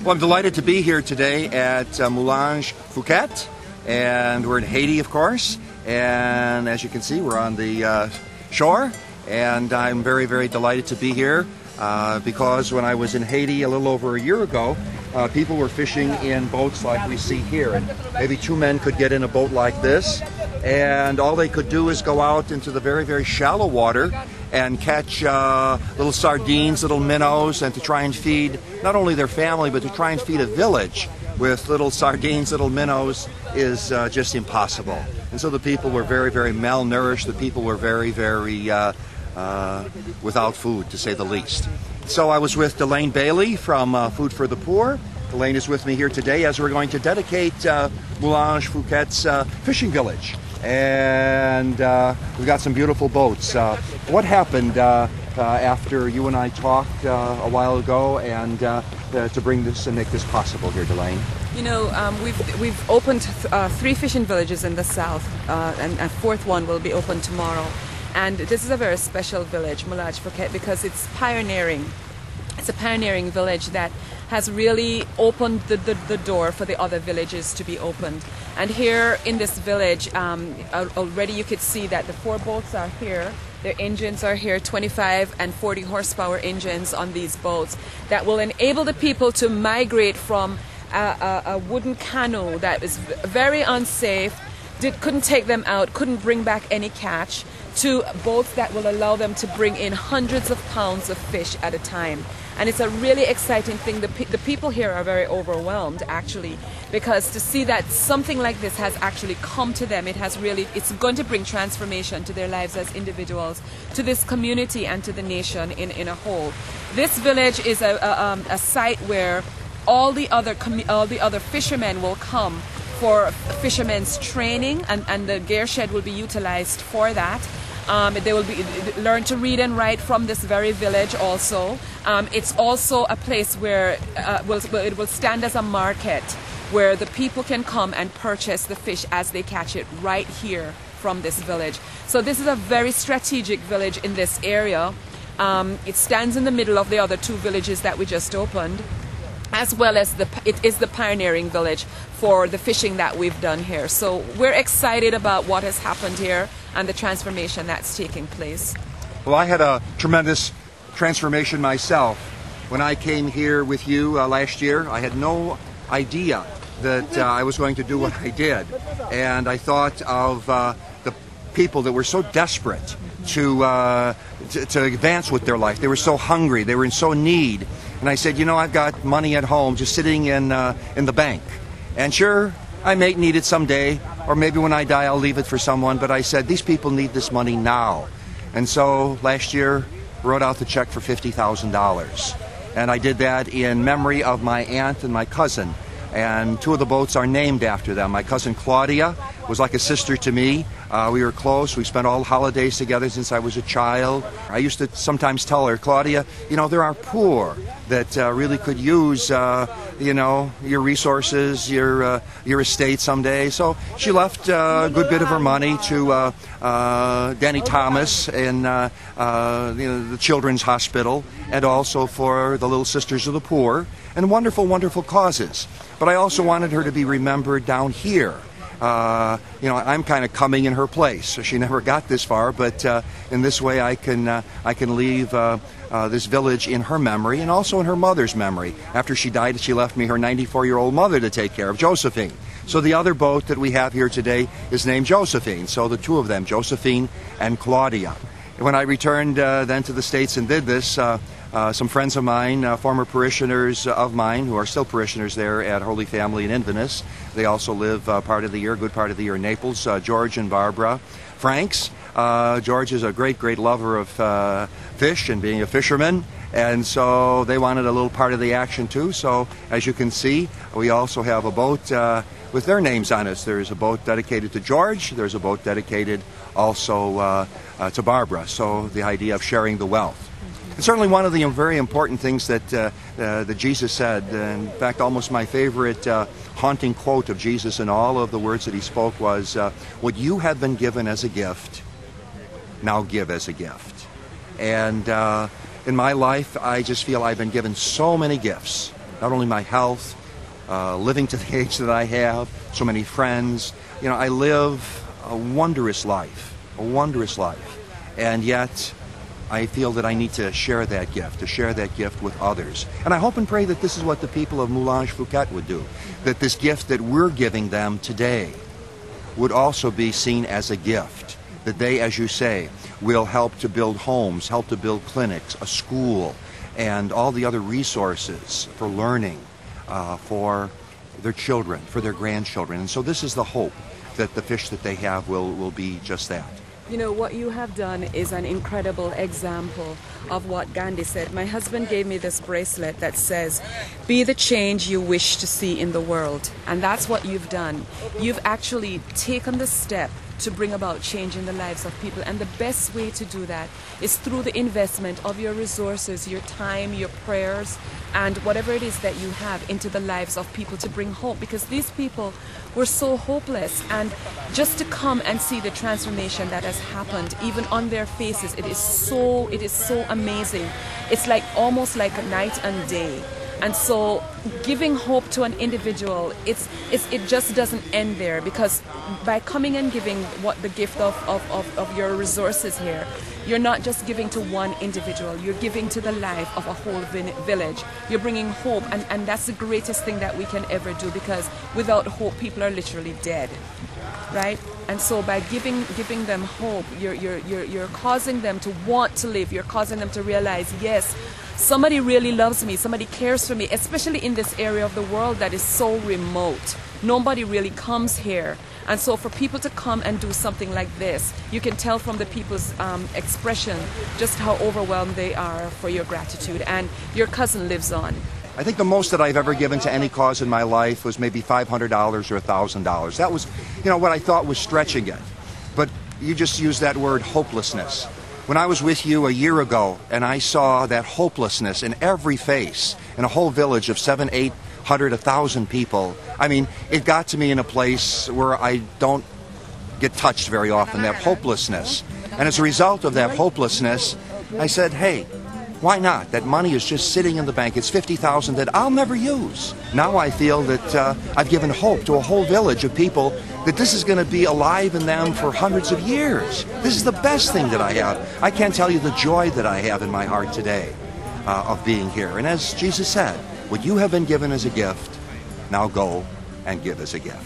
Well, I'm delighted to be here today at Mouillage, Fouquet, and we're in Haiti, of course. And as you can see, we're on the shore, and I'm very, very delighted to be here because when I was in Haiti a little over a year ago, people were fishing in boats like we see here, and maybe two men could get in a boat like this, and all they could do is go out into the very, very shallow water and catch little sardines, little minnows, and to try and feed not only their family, but to try and feed a village with little sardines, little minnows is just impossible. And so the people were very, very malnourished. The people were very, very without food, to say the least. So I was with Delane Bailey from Food for the Poor. Delane is with me here today as we're going to dedicate Mouillage Fouquet's fishing village. And we've got some beautiful boats. What happened after you and I talked a while ago and to bring this and make this possible here, Delane? You know, we've opened 3 fishing villages in the south, and a 4th one will be open tomorrow. And this is a very special village, Mouillage Fouquet, because it's pioneering. It's a pioneering village that has really opened the door for the other villages to be opened. And here in this village, already you could see that the 4 boats are here. Their engines are here, 25 and 40 horsepower engines on these boats that will enable the people to migrate from a wooden canoe that is very unsafe, couldn't take them out, couldn't bring back any catch, to boats that will allow them to bring in hundreds of pounds of fish at a time. And it's a really exciting thing. The people here are very overwhelmed, actually, because to see that something like this has actually come to them, it's going to bring transformation to their lives as individuals, to this community and to the nation in a whole. This village is a site where all the other fishermen will come for fishermen's training, and the gear shed will be utilized for that. They will learn to read and write from this very village also. It's also a place where it will stand as a market where the people can come and purchase the fish as they catch it right here from this village. So this is a very strategic village in this area. It stands in the middle of the other 2 villages that we just opened, as well as it is the pioneering village for the fishing that we've done here. So we're excited about what has happened here and the transformation that's taking place. Well, I had a tremendous transformation myself. When I came here with you last year, I had no idea that I was going to do what I did. And I thought of the people that were so desperate to advance with their life. They were so hungry. They were in so need. And I said, you know, I've got money at home just sitting in the bank. And sure, I may need it someday, or maybe when I die I'll leave it for someone, but I said, these people need this money now. And so last year, wrote out the check for $50,000. And I did that in memory of my aunt and my cousin. And 2 of the boats are named after them. My cousin Claudia was like a sister to me. We were close. We spent all holidays together since I was a child. I used to sometimes tell her, Claudia, you know, there are poor that really could use, you know, your resources, your estate someday. So she left a good bit of her money to Danny Thomas in the Children's Hospital, and also for the Little Sisters of the Poor, and wonderful, wonderful causes. But I also wanted her to be remembered down here. You know, I'm kind of coming in her place. So she never got this far, but in this way I can leave this village in her memory and also in her mother's memory. After she died, she left me her 94-year-old mother to take care of, Josephine. So the other boat that we have here today is named Josephine. So the 2 of them, Josephine and Claudia. When I returned then to the States and did this, some friends of mine, former parishioners of mine, who are still parishioners there at Holy Family in Inverness, they also live part of the year, good part of the year in Naples, George and Barbara Franks. George is a great, great lover of fish and being a fisherman, and so they wanted a little part of the action too. So as you can see, we also have a boat with their names on it. There's a boat dedicated to George, there's a boat dedicated also to Barbara, so the idea of sharing the wealth. And certainly one of the very important things that Jesus said, in fact almost my favorite haunting quote of Jesus in all of the words that he spoke was, what you have been given as a gift, now give as a gift. And in my life I just feel I've been given so many gifts. not only my health, living to the age that I have, so many friends. You know, I live a wondrous life, and yet I feel that I need to share that gift with others. And I hope and pray that this is what the people of Mouillage, Fouquet would do, that this gift that we're giving them today would also be seen as a gift, that they, as you say, will help to build homes, help to build clinics, a school, and all the other resources for learning for their children, for their grandchildren. And so this is the hope, that the fish that they have will be just that. You know, what you have done is an incredible example of what Gandhi said. My husband gave me this bracelet that says, "Be the change you wish to see in the world." And that's what you've done. You've actually taken the step to bring about change in the lives of people. And the best way to do that is through the investment of your resources, your time, your prayers, and whatever it is that you have into the lives of people to bring hope. Because these people were so hopeless, and just to come and see the transformation that has happened, even on their faces, it is so amazing. It's like almost like a night and day. And so giving hope to an individual, it just doesn't end there, because by coming and giving what the gift of your resources here, you're not just giving to one individual, you're giving to the life of a whole village. You're bringing hope, and that's the greatest thing that we can ever do, because without hope, people are literally dead, right? And so by giving them hope, you're causing them to want to live. You're causing them to realize, yes, somebody really loves me, somebody cares for me, especially in this area of the world that is so remote. Nobody really comes here. And so for people to come and do something like this, you can tell from the people's expression just how overwhelmed they are for your gratitude. And your cousin lives on. I think the most that I've ever given to any cause in my life was maybe $500 or $1,000. That was, you know, what I thought was stretching it. But you just used that word, hopelessness. When I was with you a year ago and I saw that hopelessness in every face in a whole village of 700, 800, 1,000 people, I mean, it got to me in a place where I don't get touched very often, that hopelessness. And as a result of that hopelessness, I said, hey, why not? That money is just sitting in the bank. It's $50,000 that I'll never use. Now I feel that I've given hope to a whole village of people that this is going to be alive in them for hundreds of years. This is the best thing that I have. I can't tell you the joy that I have in my heart today of being here. And as Jesus said, what you have been given as a gift, now go and give as a gift.